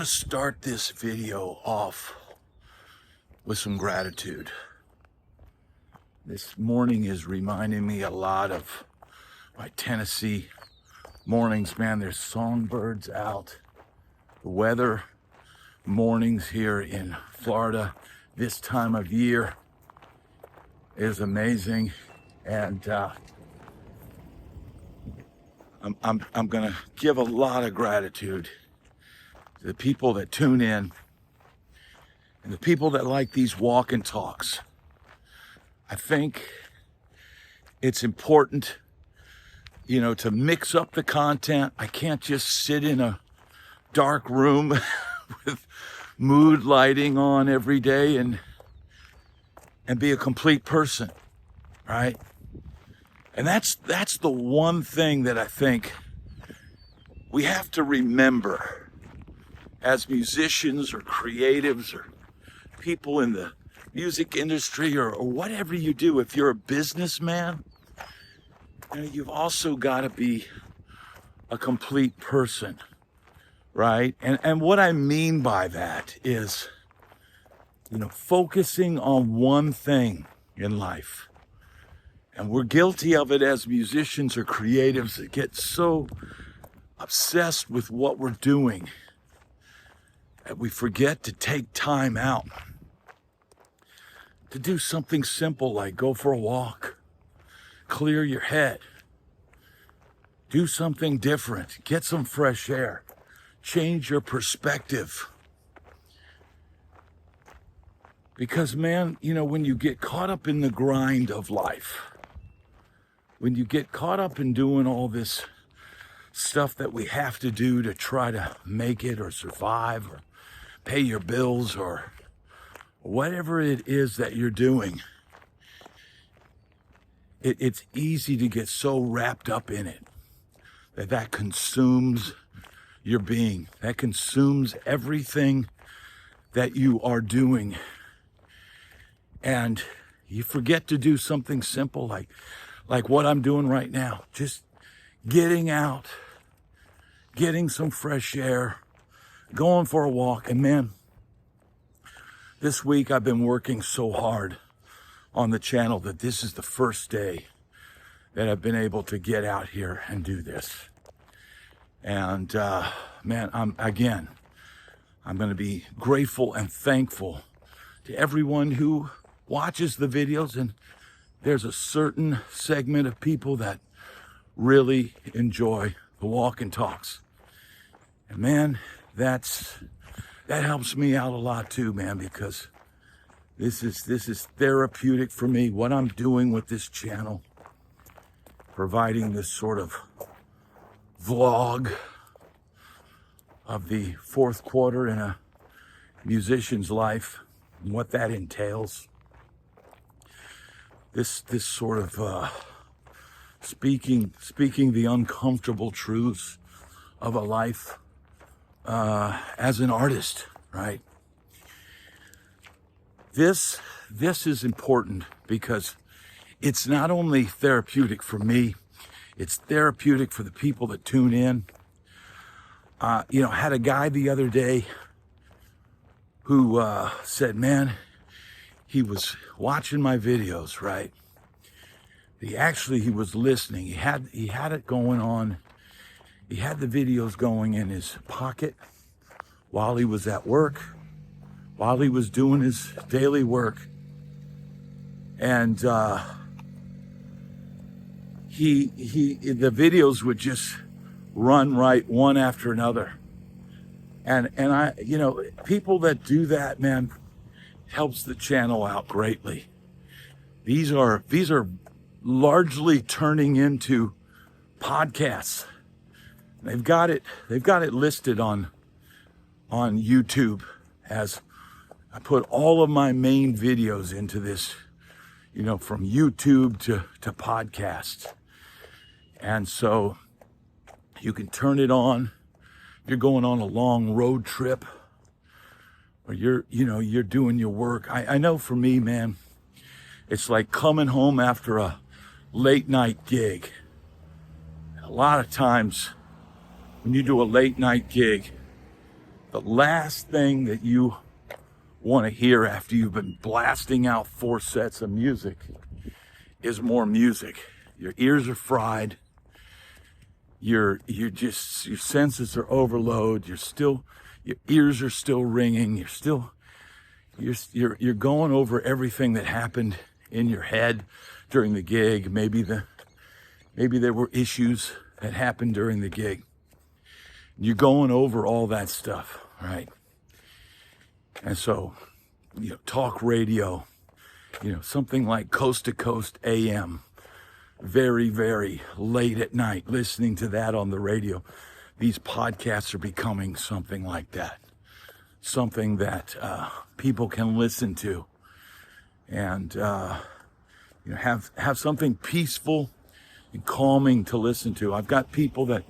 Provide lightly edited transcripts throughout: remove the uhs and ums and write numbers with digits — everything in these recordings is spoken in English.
want to start this video off with some gratitude. This morning is reminding me a lot of my Tennessee mornings, man. There's songbirds out. The weather, mornings here in Florida this time of year is amazing. And I'm gonna give a lot of gratitude to the people that tune in and the people that like these walk and talks. I think it's important, to mix up the content. I can't just sit in a dark room with mood lighting on every day and be a complete person, right? And that's the one thing that I think we have to remember as musicians or creatives or people in the music industry or whatever you do. If you're a businessman, you've also got to be a complete person, right? And what I mean by that is, focusing on one thing in life. And we're guilty of it as musicians or creatives that get so obsessed with what we're doing that we forget to take time out to do something simple like go for a walk, clear your head, do something different, get some fresh air, change your perspective. Because, man, when you get caught up in the grind of life, when you get caught up in doing all this stuff that we have to do to try to make it or survive or pay your bills or whatever it is that you're doing, it's easy to get so wrapped up in it that consumes your being, that consumes everything that you are doing. And you forget to do something simple like what I'm doing right now. Just getting out, getting some fresh air, going for a walk. And man, this week I've been working so hard on the channel that this is the first day that I've been able to get out here and do this. And man, I'm going to be grateful and thankful to everyone who watches the videos. And there's a certain segment of people that really enjoy the walk and talks. And man, that helps me out a lot too, man, because this is therapeutic for me. What I'm doing with this channel, providing this sort of vlog of the fourth quarter in a musician's life and what that entails. This sort of speaking the uncomfortable truths of a life as an artist, right? This is important because it's not only therapeutic for me, it's therapeutic for the people that tune in. Had a guy the other day who said, man, he was watching my videos, right? He was listening. He had it going on. He had the videos going in his pocket while he was at work, while he was doing his daily work. And the videos would just run right one after another. And I, people that do that, man, helps the channel out greatly. These are largely turning into podcasts. They've got it listed on YouTube as I put all of my main videos into this, from YouTube to podcasts. And so you can turn it on. You're going on a long road trip, or you're doing your work. I know for me, man, it's like coming home after a late night gig. A lot of times when you do a late night gig, the last thing that you want to hear after you've been blasting out 4 sets of music is more music. Your ears are fried. Your senses are overload. Your ears are still ringing. You're going over everything that happened in your head during the gig. Maybe there were issues that happened during the gig. You're going over all that stuff, right? And so, talk radio, something like Coast to Coast AM, very, very late at night, listening to that on the radio. These podcasts are becoming something like that, something that people can listen to and have something peaceful and calming to listen to. I've got people that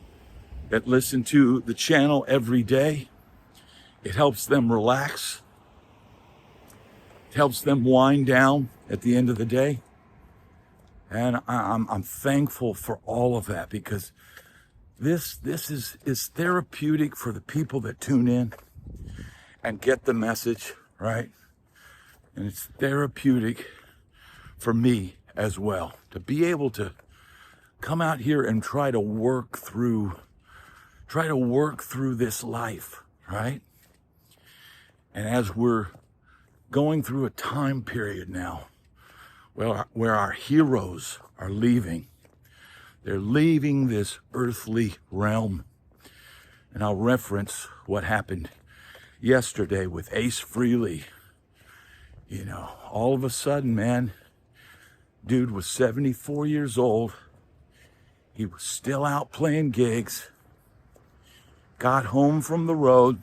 listen to the channel every day. It helps them relax. It helps them wind down at the end of the day. And I'm thankful for all of that, because this is therapeutic for the people that tune in and get the message, right? And it's therapeutic for me as well, to be able to come out here and try to work through this life, right? And as we're going through a time period now where our heroes are leaving, they're leaving this earthly realm. And I'll reference what happened yesterday with Ace Frehley. All of a sudden, man, dude was 74 years old. He was still out playing gigs. Got home from the road,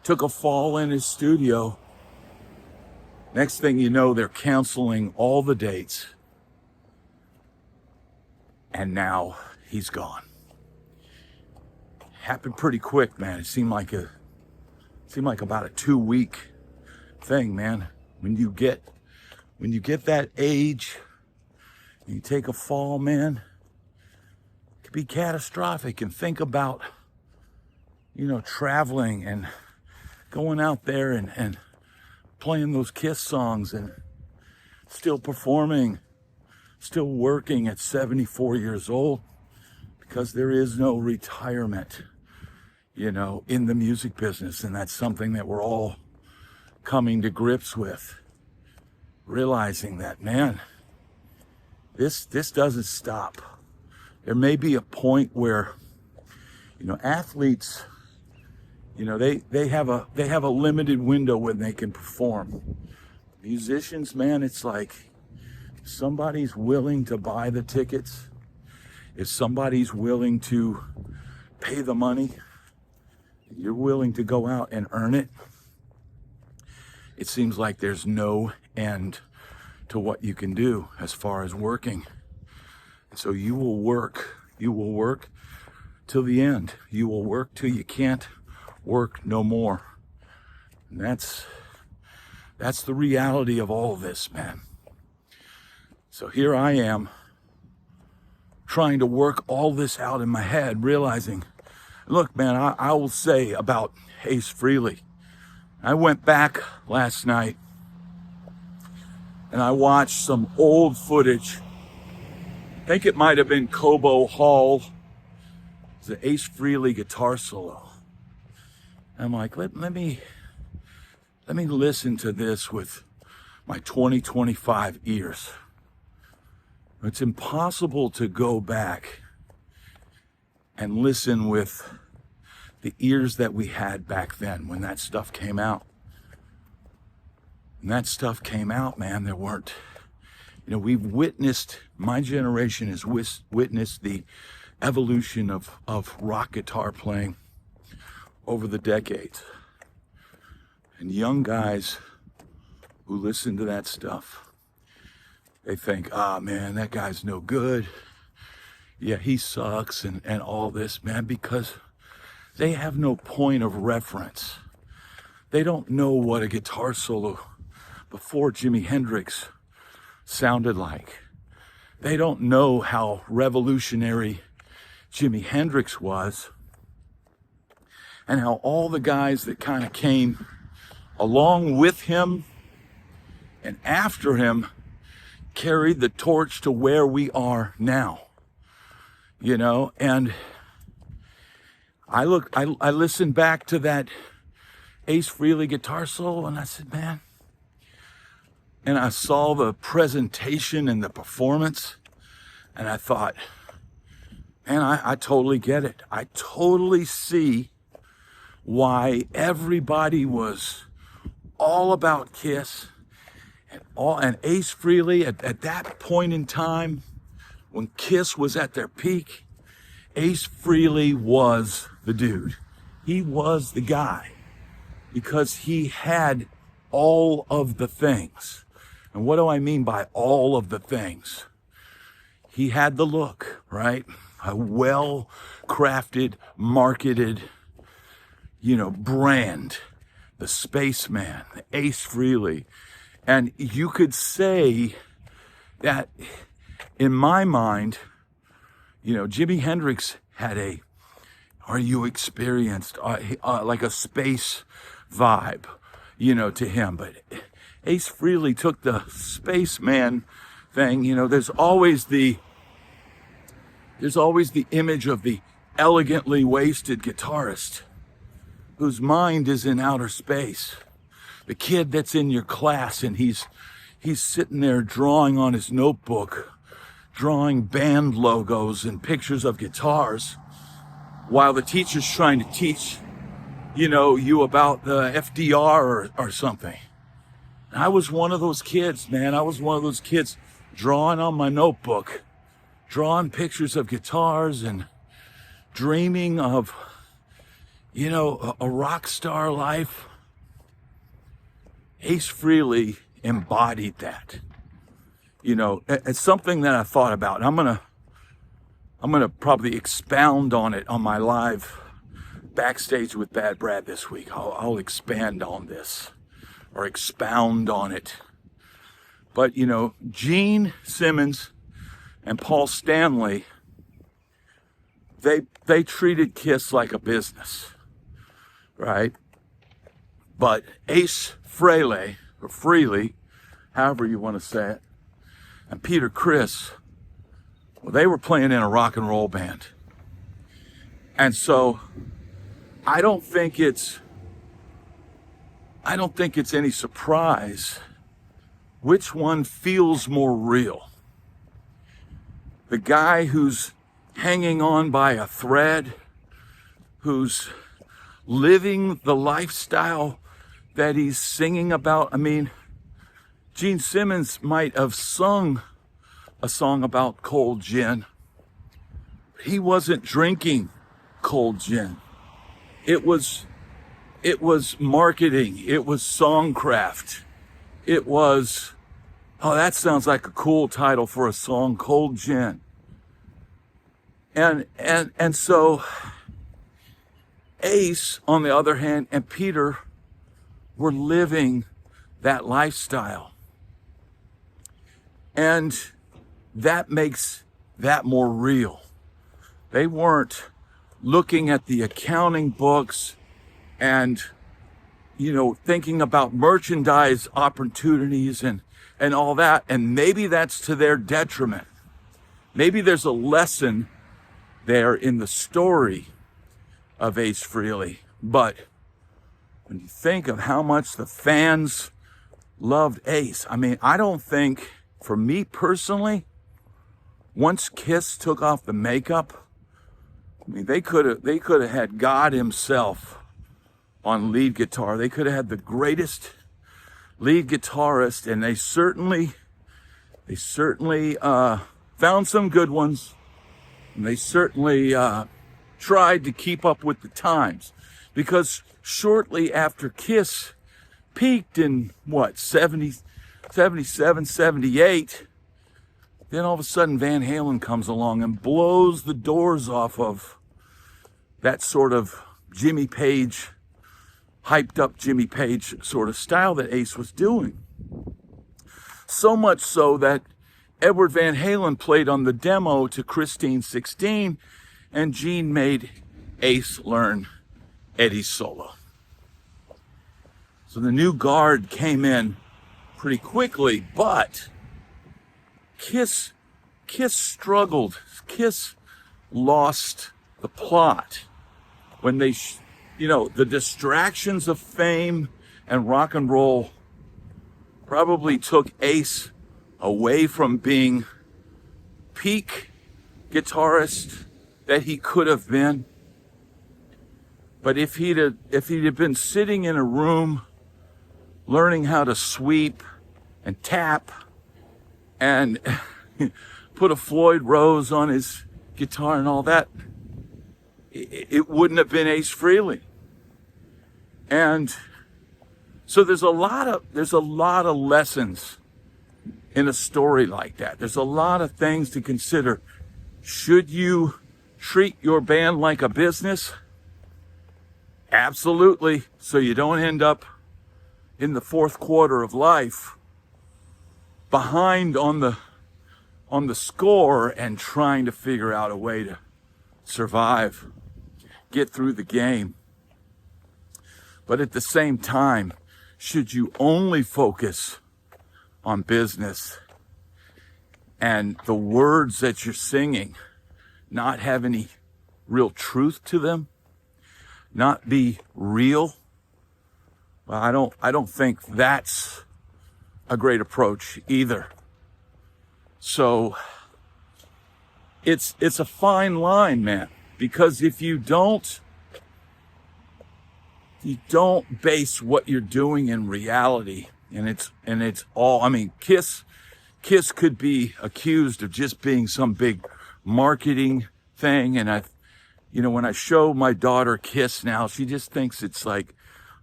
took a fall in his studio. Next thing you know, they're canceling all the dates. And now he's gone. Happened pretty quick, man. It seemed like about a 2-week thing, man. When you get that age, you take a fall, man, it could be catastrophic. And think about, traveling and going out there and playing those Kiss songs and still performing, still working at 74 years old, because there is no retirement, in the music business. And that's something that we're all coming to grips with, realizing that, man, this doesn't stop. There may be a point where, athletes, they have a limited window when they can perform. Musicians, man, it's like if somebody's willing to buy the tickets, if somebody's willing to pay the money, you're willing to go out and earn it, it seems like there's no end to what you can do as far as working. So you will work till the end. You will work till you can't work no more. And that's the reality of all of this, man. So here I am, trying to work all this out in my head, realizing, look, man, I will say about Ace Frehley. I went back last night and I watched some old footage. I think it might have been Cobo Hall. It's an Ace Frehley guitar solo. I'm like, let me listen to this with my 2025 ears. It's impossible to go back and listen with the ears that we had back then when that stuff came out. When that stuff came out, man, there weren't, we've witnessed, my generation has witnessed the evolution of rock guitar playing over the decades. And young guys who listen to that stuff, they think, man, that guy's no good. yeah, he sucks and all this, man, because they have no point of reference. They don't know what a guitar solo before Jimi Hendrix sounded like. They don't know how revolutionary Jimi Hendrix was and how all the guys that kind of came along with him and after him carried the torch to where we are now, you know. And I listened back to that Ace Frehley guitar solo and I said, man, and I saw the presentation and the performance and I thought, man, I totally get it. I totally see why everybody was all about Kiss and Ace Frehley at that point in time when Kiss was at their peak. Ace Frehley was the dude. He was the guy because he had all of the things. And what do I mean by all of the things? He had the look, right? A well-crafted, marketed, brand. The Spaceman, the Ace Frehley. And you could say that in my mind, Jimi Hendrix had are you experienced, like a space vibe, to him. But Ace Frehley took the Spaceman thing. There's always the image of the elegantly wasted guitarist whose mind is in outer space. The kid that's in your class and he's sitting there drawing on his notebook, drawing band logos and pictures of guitars while the teacher's trying to teach, you about the FDR or something. I was one of those kids, man. I was one of those kids drawing on my notebook, drawing pictures of guitars and dreaming of, a rock star life. Ace Frehley embodied that. It's something that I thought about. And I'm gonna probably expound on it on my live Backstage with Bad Brad this week. I'll expand on this or expound on it. But Gene Simmons and Paul Stanley, they treated Kiss like a business, right? But Ace Frehley, or Frehley, however you want to say it, and Peter Criss, well, they were playing in a rock and roll band. And so I don't think it's any surprise which one feels more real. The guy who's hanging on by a thread, who's living the lifestyle that he's singing about. I mean, Gene Simmons might have sung a song about cold gin. He wasn't drinking cold gin. It was marketing. It was songcraft. It was, oh, that sounds like a cool title for a song, Cold Gin. And so Ace, on the other hand, and Peter were living that lifestyle. And that makes that more real. They weren't looking at the accounting books and, thinking about merchandise opportunities and all that. And maybe that's to their detriment. Maybe there's a lesson there in the story of Ace Frehley. But when you think of how much the fans loved Ace, I mean, I don't think, for me personally, once Kiss took off the makeup, I mean, they could have had God himself on lead guitar. They could have had the greatest lead guitarist, and they certainly found some good ones, and they certainly tried to keep up with the times, because shortly after Kiss peaked in 77, 78, Then all of a sudden Van Halen comes along and blows the doors off of that sort of Jimmy Page, hyped up Jimmy Page sort of style that Ace was doing. So much so that Edward Van Halen played on the demo to Christine 16, and Gene made Ace learn Eddie's solo. So the new guard came in pretty quickly, but Kiss struggled. Kiss lost the plot when they, the distractions of fame and rock and roll probably took Ace away from being peak guitarist that he could have been. But if he'd have been sitting in a room learning how to sweep and tap and put a Floyd Rose on his guitar and all that, it wouldn't have been Ace Frehley. And so there's a lot of lessons in a story like that. There's a lot of things to consider. Should you treat your band like a business? Absolutely. So you don't end up in the fourth quarter of life behind on the score and trying to figure out a way to survive, get through the game. But at the same time, should you only focus on business and the words that you're singing not have any real truth to them, not be real? Well, I don't think that's a great approach either. So it's a fine line, man, because if you don't base what you're doing in reality, and it's all, I mean, Kiss could be accused of just being some big marketing thing. And when I show my daughter Kiss now, she just thinks it's like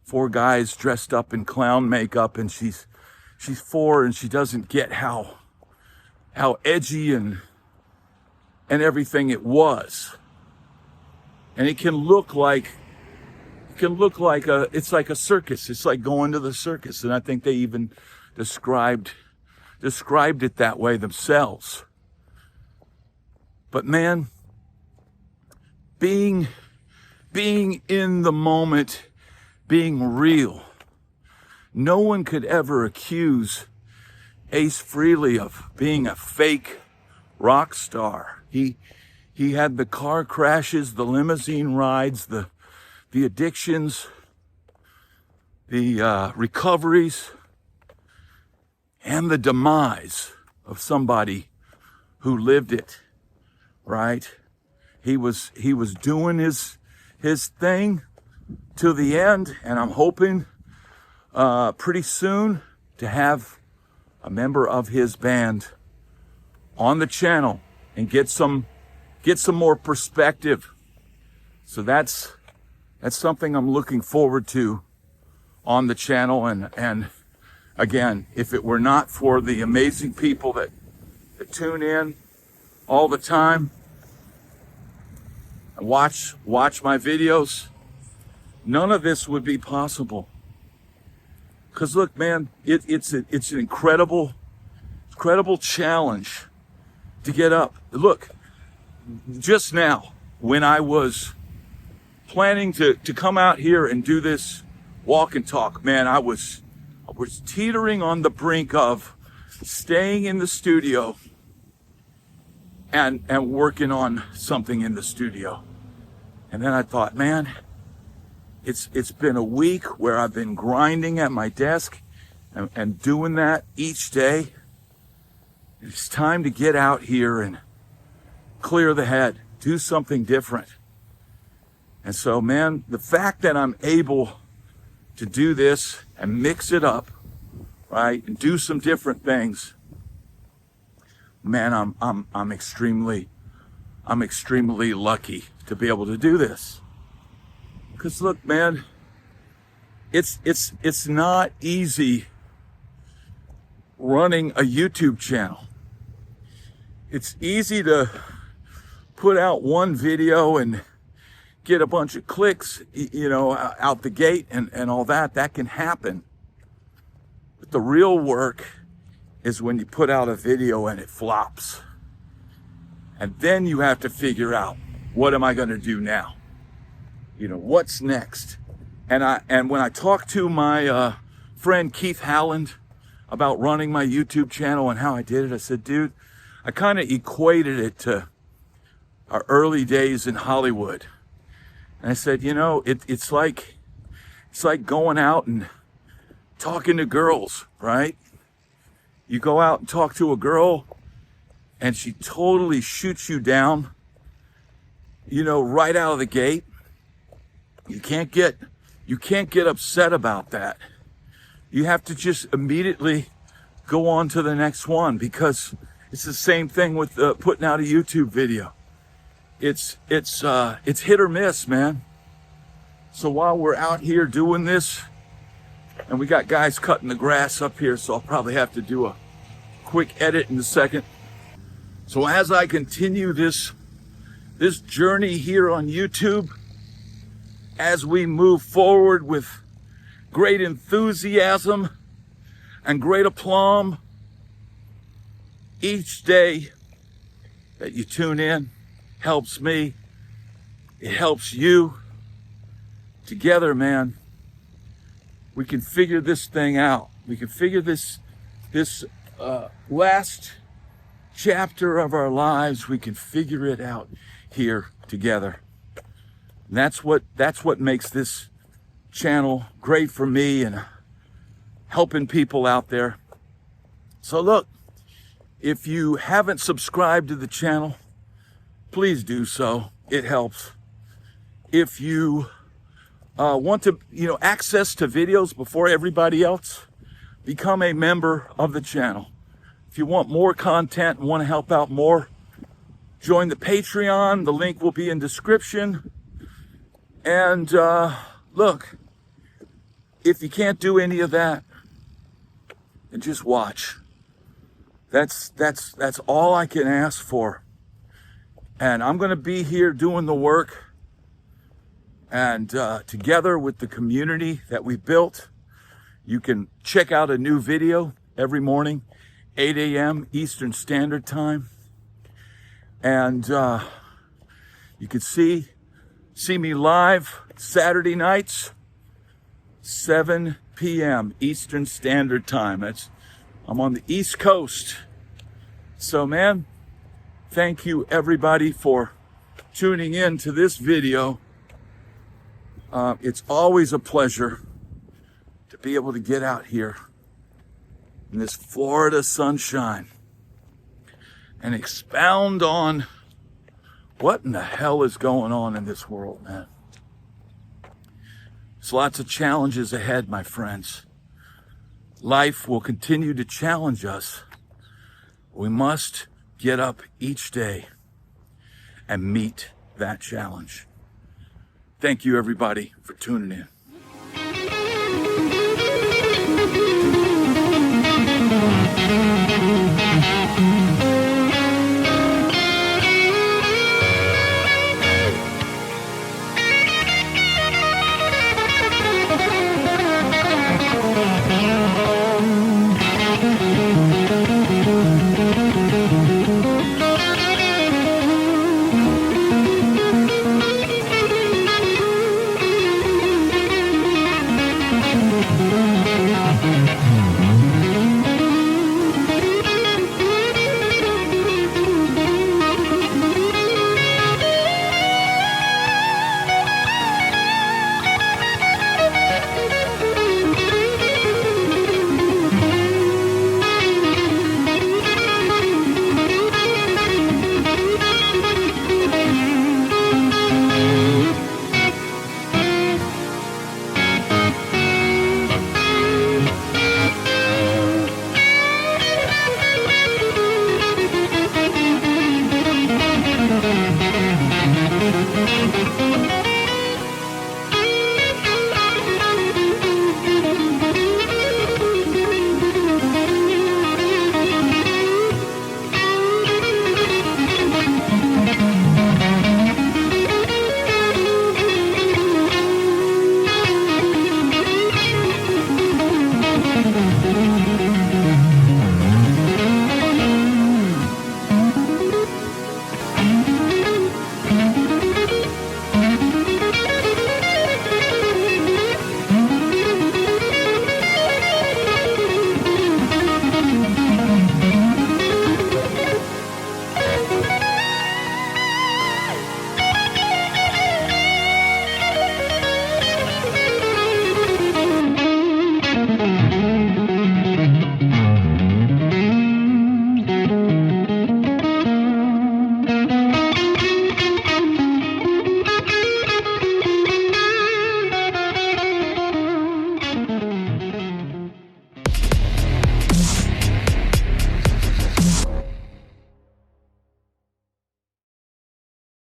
four guys dressed up in clown makeup, and she's 4 and she doesn't get how edgy and everything it was. And it can look like it's like a circus. It's like going to the circus. And I think they even described it that way themselves. But man, being in the moment, being real, no one could ever accuse Ace Frehley of being a fake rock star. He had the car crashes, the limousine rides, the addictions, the recoveries, and the demise of somebody who lived it, right? He was doing his thing to the end, and I'm hoping pretty soon to have a member of his band on the channel and get some more perspective. So that's something I'm looking forward to on the channel. And again, if it were not for the amazing people that tune in all the time and watch my videos, none of this would be possible. Because look, man, it's an incredible challenge to get up. Look, just now, when I was planning to come out here and do this walk and talk, man, I was teetering on the brink of staying in the studio and working on something in the studio. And then I thought, man, it's been a week where I've been grinding at my desk and doing that each day. It's time to get out here and clear the head, do something different. And so, man, the fact that I'm able to do this and mix it up, right, and do some different things, man, I'm extremely lucky to be able to do this. Because look, man, it's not easy running a YouTube channel. it's easy to put out one video and get a bunch of clicks, you know, out the gate and all that. That can happen. But the real work is when you put out a video and it flops. And then you have to figure out, what am I going to do now? You know, what's next? And when I talked to my friend Keith Howland about running my YouTube channel and how I did it, I said, dude, I kind of equated it to our early days in Hollywood. And I said, you know, it's like going out and talking to girls, right? You go out and talk to a girl and she totally shoots you down, you know, right out of the gate. You can't get upset about that. You have to just immediately go on to the next one, because it's the same thing with putting out a YouTube video. It's hit or miss, man. So while we're out here doing this, and we got guys cutting the grass up here, so I'll probably have to do a quick edit in a second. So as I continue this journey here on YouTube, as we move forward with great enthusiasm and great aplomb, each day that you tune in helps me. It helps you. Together, man, we can figure this thing out. We can figure this last chapter of our lives, we can figure it out here together. And that's what makes this channel great for me and helping people out there. So look, if you haven't subscribed to the channel, please do so. It helps. If you want to, access to videos before everybody else, become a member of the channel. If you want more content and want to help out more, join the Patreon. The link will be in description. And look, if you can't do any of that, then just watch. That's all I can ask for. And I'm going to be here doing the work, and together with the community that we built. You can check out a new video every morning, 8 a.m. Eastern Standard Time. And you can see me live Saturday nights, 7 p.m. Eastern Standard Time. I'm on the East Coast. So, man, thank you everybody for tuning in to this video. It's always a pleasure to be able to get out here in this Florida sunshine and expound on what in the hell is going on in this world, man. There's lots of challenges ahead, my friends. Life will continue to challenge us. We must get up each day and meet that challenge. Thank you, everybody, for tuning in.